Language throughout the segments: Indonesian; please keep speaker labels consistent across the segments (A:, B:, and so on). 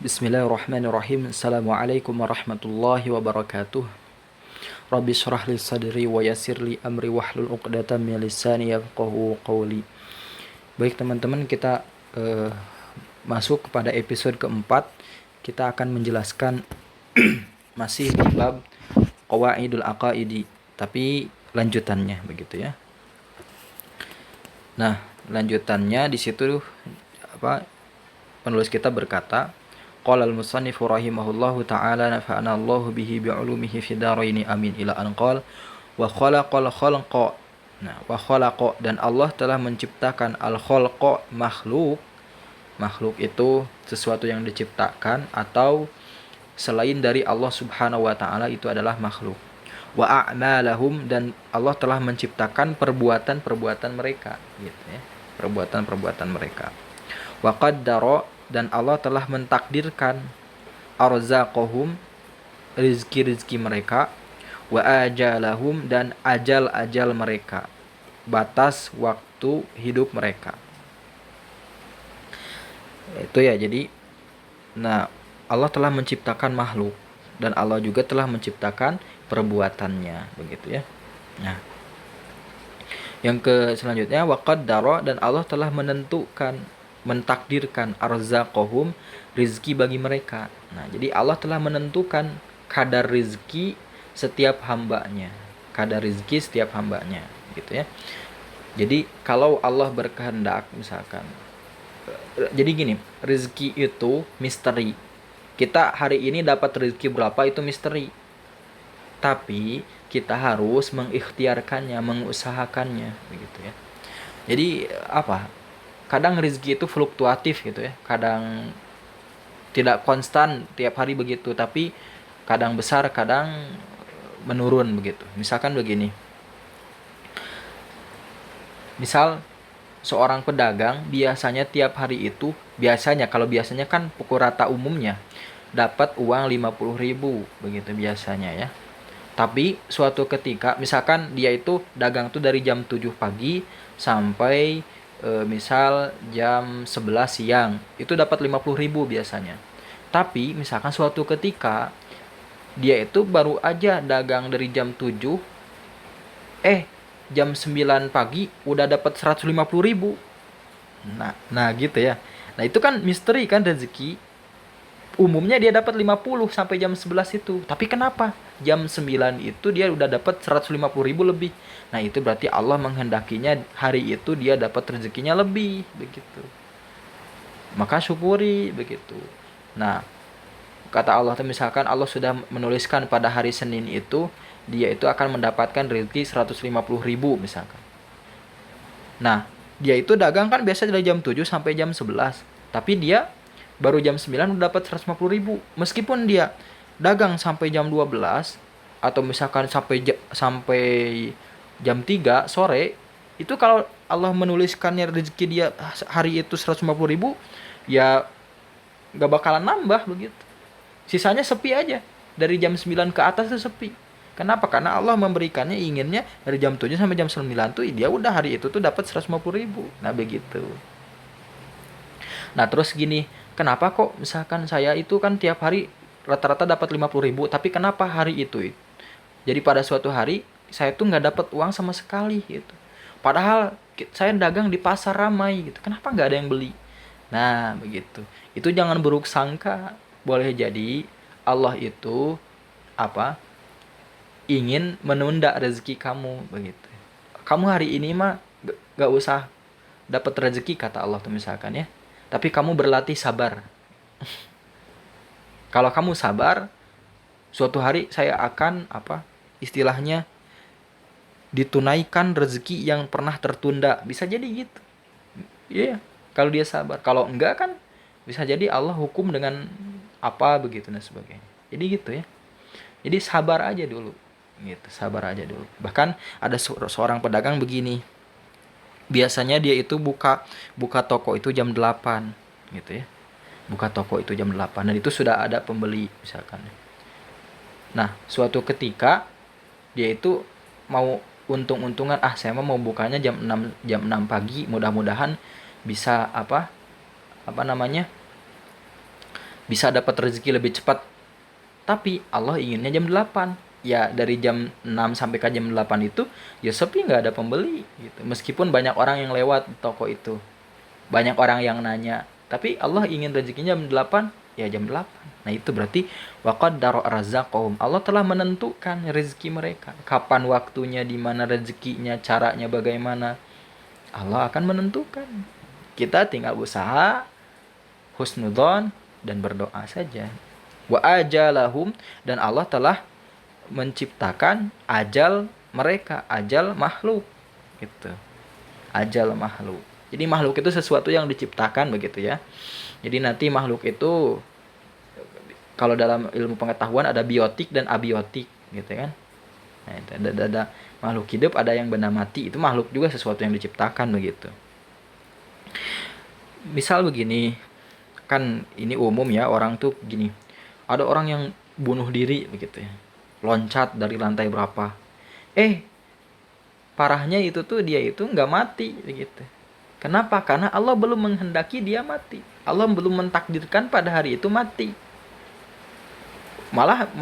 A: Bismillahirrahmanirrahim. Assalamualaikum warahmatullahi wabarakatuh. Rabbi shrah li sadri wa yassir li amri wahlul 'uqdatam min lisani yafqahu qawli. Baik teman-teman, kita masuk kepada episode keempat. Kita akan menjelaskan masih di bab Qawaidul Aqaidi, tapi lanjutannya begitu ya. Nah, lanjutannya di situ penulis kita berkata, qala al-musannif rahimahullahu ta'ala nafa'ana Allahu bihi bi'ulumihi fid dharaini amin ila an qala wa khalaqal khalqa. Nah, wa khalaqa, dan Allah telah menciptakan al-khalqa, makhluk. Makhluk itu sesuatu yang diciptakan atau selain dari Allah Subhanahu wa taala itu adalah makhluk. Wa a'malahum, dan Allah telah menciptakan perbuatan-perbuatan mereka gitu ya. Perbuatan-perbuatan mereka. Wa qaddara, dan Allah telah mentakdirkan arzaqahum, rizki-rizki mereka, wa ajalahum, dan ajal-ajal mereka, batas waktu hidup mereka. Itu ya, jadi Allah telah menciptakan makhluk dan Allah juga telah menciptakan perbuatannya begitu ya. Nah, yang selanjutnya wa qaddara, dan Allah telah mentakdirkan arzaqahum, rizki bagi mereka. Nah, jadi Allah telah menentukan kadar rizki setiap hambanya. Kadar rizki setiap hambanya gitu ya. Jadi kalau Allah berkehendak misalkan, jadi gini, rizki itu misteri. Kita hari ini dapat rizki berapa itu misteri. Tapi kita harus mengikhtiarkannya, mengusahakannya begitu ya. Jadi kadang rezeki itu fluktuatif gitu ya. Kadang tidak konstan tiap hari begitu, tapi kadang besar, kadang menurun begitu. Misalkan begini. Misal seorang pedagang biasanya tiap hari itu, kalau biasanya kan pukul rata umumnya dapat uang 50.000 begitu biasanya ya. Tapi suatu ketika misalkan dia itu dagang tuh dari jam 7 pagi sampai misal jam 11 siang, itu dapat 50.000 biasanya. Tapi misalkan suatu ketika dia itu baru aja dagang dari jam 7, jam 9 pagi udah dapat 150.000. Nah gitu ya. Nah itu kan misteri kan, rezeki. Umumnya dia dapat 50 sampai jam 11 itu. Tapi kenapa jam 9 itu dia udah dapat 150.000 lebih? Nah itu berarti Allah menghendakinya hari itu dia dapat rezekinya lebih begitu. Maka syukuri begitu. Nah, kata Allah misalkan Allah sudah menuliskan pada hari Senin itu dia itu akan mendapatkan rezeki 150.000 misalkan. Nah, dia itu dagang kan biasa dari jam 7 sampai jam 11. Tapi dia baru jam 9 udah dapat 150.000. Meskipun dia dagang sampai jam 12 atau misalkan sampai jam 3 sore, itu kalau Allah menuliskannya rezeki dia hari itu 150.000, ya gak bakalan nambah begitu. Sisanya sepi aja. Dari jam 9 ke atas itu sepi. Kenapa? Karena Allah memberikannya, inginnya dari jam 7 sampai jam 9 tuh dia udah hari itu tuh dapat 150.000. Nah begitu. Nah terus gini, kenapa kok misalkan saya itu kan tiap hari rata-rata dapat 50.000, tapi kenapa hari itu? Jadi pada suatu hari saya tuh nggak dapat uang sama sekali gitu. Padahal saya dagang di pasar ramai gitu. Kenapa nggak ada yang beli? Nah begitu. Itu jangan buruk sangka. Boleh jadi Allah itu ingin menunda rezeki kamu begitu. Kamu hari ini mah gak usah dapat rezeki kata Allah tuh misalkan ya. Tapi kamu berlatih sabar. Kalau kamu sabar, suatu hari saya akan istilahnya ditunaikan rezeki yang pernah tertunda. Bisa jadi gitu. Iya, kalau dia sabar. Kalau enggak kan bisa jadi Allah hukum dengan begitu dan sebagainya. Jadi gitu ya. Jadi sabar aja dulu. Gitu, sabar aja dulu. Bahkan ada seorang pedagang begini. Biasanya dia itu buka toko itu jam 8 gitu ya. Buka toko itu jam 8 dan itu sudah ada pembeli misalkan. Nah, suatu ketika dia itu mau untung-untungan, saya mau bukanya jam 6 pagi, mudah-mudahan bisa bisa dapat rezeki lebih cepat, tapi Allah inginnya jam 8. Ya dari jam 6 sampai ke jam 8 itu ya sepi, nggak ada pembeli gitu. Meskipun banyak orang yang lewat di toko itu, banyak orang yang nanya, tapi Allah ingin rezekinya jam 8, ya jam 8. Nah itu berarti waqaddara razaqahum, Allah telah menentukan rezeki mereka, kapan waktunya, di mana rezekinya, caranya bagaimana, Allah akan menentukan. Kita tinggal usaha, husnudzon, dan berdoa saja. Wa ajalahum, dan Allah telah menciptakan ajal mereka, ajal makhluk gitu. Ajal makhluk. Jadi makhluk itu sesuatu yang diciptakan begitu ya. Jadi nanti makhluk itu kalau dalam ilmu pengetahuan ada biotik dan abiotik gitu kan. Nah, itu ada makhluk hidup, ada yang benda mati. Itu makhluk juga sesuatu yang diciptakan begitu. Misal begini, kan ini umum ya, orang tuh gini. Ada orang yang bunuh diri begitu ya. Loncat dari lantai berapa. Parahnya itu tuh dia itu nggak mati begitu. Kenapa? Karena Allah belum menghendaki dia mati. Allah belum mentakdirkan pada hari itu mati. Malah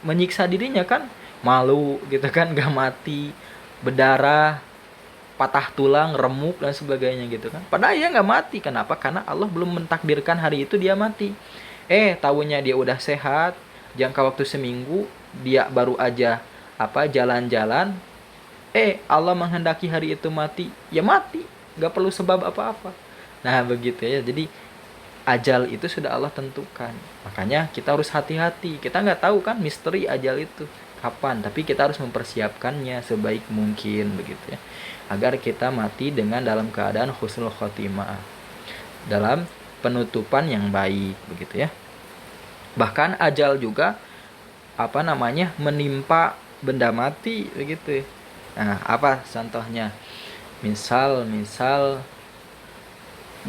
A: menyiksa dirinya kan, malu gitu kan, nggak mati, berdarah, patah tulang, remuk dan sebagainya gitu kan. Padahal dia nggak mati. Kenapa? Karena Allah belum mentakdirkan hari itu dia mati. Tahunya dia udah sehat, jangka waktu seminggu, dia baru aja jalan-jalan. Allah menghendaki hari itu mati, ya mati, nggak perlu sebab apa-apa. Nah begitu ya. Jadi ajal itu sudah Allah tentukan. Makanya kita harus hati-hati. Kita nggak tahu kan misteri ajal itu kapan, tapi kita harus mempersiapkannya sebaik mungkin begitu ya, agar kita mati dalam keadaan husnul khotimah, dalam penutupan yang baik begitu ya. Bahkan ajal juga menimpa benda mati begitu. Nah, apa contohnya? Misal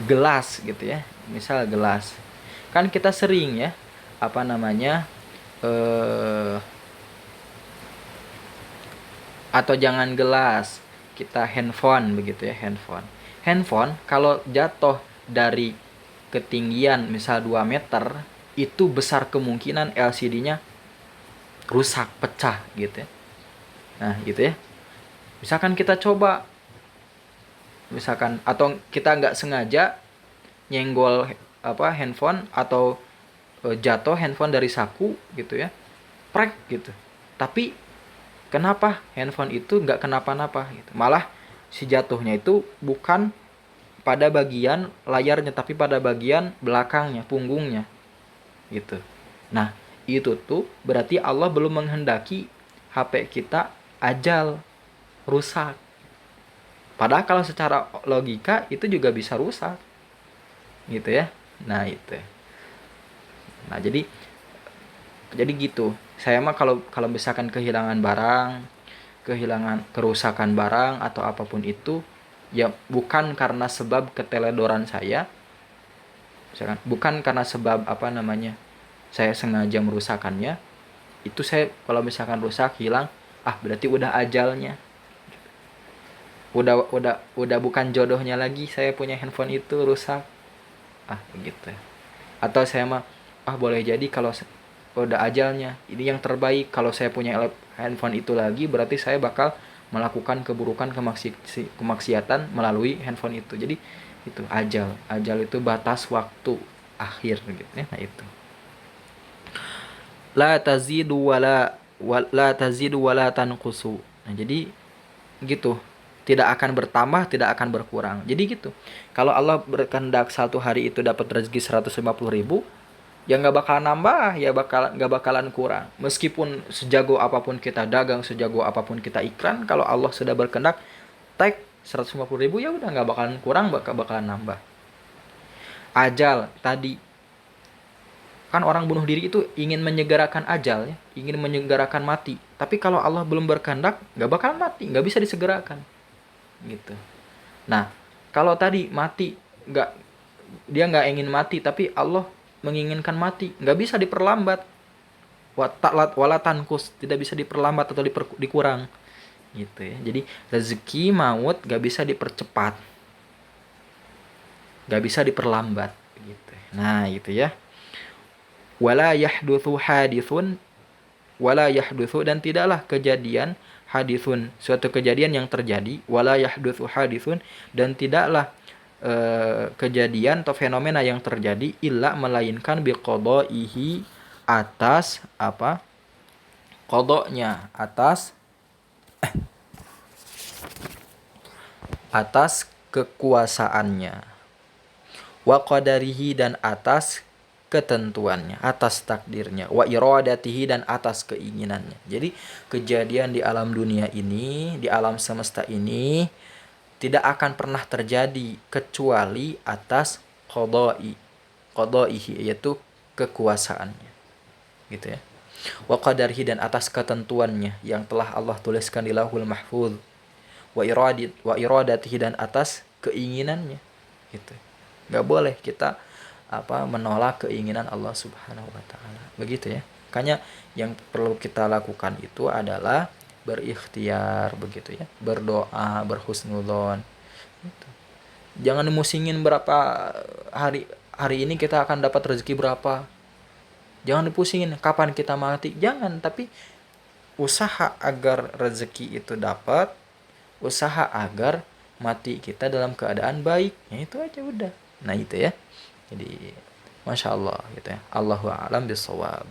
A: gelas gitu ya. Misal gelas. Kan kita sering ya atau jangan gelas, kita handphone begitu ya, handphone kalau jatuh dari ketinggian misal 2 meter, itu besar kemungkinan LCD-nya rusak, pecah gitu ya. Nah gitu ya. Misalkan kita coba, atau kita nggak sengaja nyenggol handphone, atau jatuh handphone dari saku gitu ya, prek gitu. Tapi kenapa handphone itu nggak kenapa-napa gitu? Malah si jatuhnya itu bukan pada bagian layarnya, tapi pada bagian belakangnya, punggungnya gitu. Nah itu tuh berarti Allah belum menghendaki HP kita ajal rusak. Padahal kalau secara logika itu juga bisa rusak gitu ya. Nah itu. Nah jadi gitu. Saya mah kalau misalkan kehilangan barang, kerusakan barang atau apapun itu, ya bukan karena sebab keteledoran saya. Misalkan bukan karena sebab saya sengaja merusakannya. Itu saya kalau misalkan rusak, hilang, berarti udah ajalnya. Udah bukan jodohnya lagi saya punya handphone itu rusak. Begitu. Atau saya mah boleh jadi kalau udah ajalnya, ini yang terbaik, kalau saya punya handphone itu lagi berarti saya bakal melakukan keburukan, kemaksiatan melalui handphone itu. Jadi itu ajal itu batas waktu akhir gitu ya. Nah itu la tazidu wala tanqusu. Nah jadi gitu, tidak akan bertambah, tidak akan berkurang. Jadi gitu, kalau Allah berkehendak satu hari itu dapat rezeki 150.000, ya nggak bakalan nambah, ya nggak bakalan kurang. Meskipun sejago apapun kita dagang, sejago apapun kita iklan, kalau Allah sudah berkehendak tag 150.000, ya udah nggak bakalan kurang, bakalan nambah. Ajal tadi kan, orang bunuh diri itu ingin menyegerakan ajal ya, ingin menyegerakan mati. Tapi kalau Allah belum berkehendak, nggak bakalan mati, nggak bisa disegerakan gitu. Nah kalau tadi mati, dia nggak ingin mati, tapi Allah menginginkan mati, nggak bisa diperlambat. Wala tankus, tidak bisa diperlambat atau dikurang gitu ya. Jadi rezeki maut nggak bisa dipercepat, nggak bisa diperlambat gitu. Nah gitu ya. wala yahdutsu hadithun, wala yahdutsu, dan tidaklah kejadian, hadithun suatu kejadian yang terjadi, wala yahdutsu hadithun, dan tidaklah kejadian atau fenomena yang terjadi, illa melainkan biqadaihi, atas apa, qadanya, atas kekuasaannya, wa qadarihi, dan atas ketentuannya, atas takdirnya, wa iradatihi, dan atas keinginannya. Jadi kejadian di alam dunia ini, di alam semesta ini tidak akan pernah terjadi kecuali atas qadaihi, yaitu kekuasaannya, gitu ya. Wa qadarihi, dan atas ketentuannya yang telah Allah tuliskan di Lauhul Mahfuz. Wa iradatihi, dan atas keinginannya, gitu. Nggak boleh kita menolak keinginan Allah Subhanahu wa taala. Begitu ya. Makanya yang perlu kita lakukan itu adalah berikhtiar, begitu ya. Berdoa, berhusnudzon. Gitu. Jangan musingin berapa hari ini kita akan dapat rezeki berapa. Jangan dipusingin kapan kita mati. Jangan, tapi usaha agar rezeki itu dapat, usaha agar mati kita dalam keadaan baik. Ya itu aja udah. Nah itu ya. Jadi Masya Allah gitu ya. Allahu a'lam bishawab.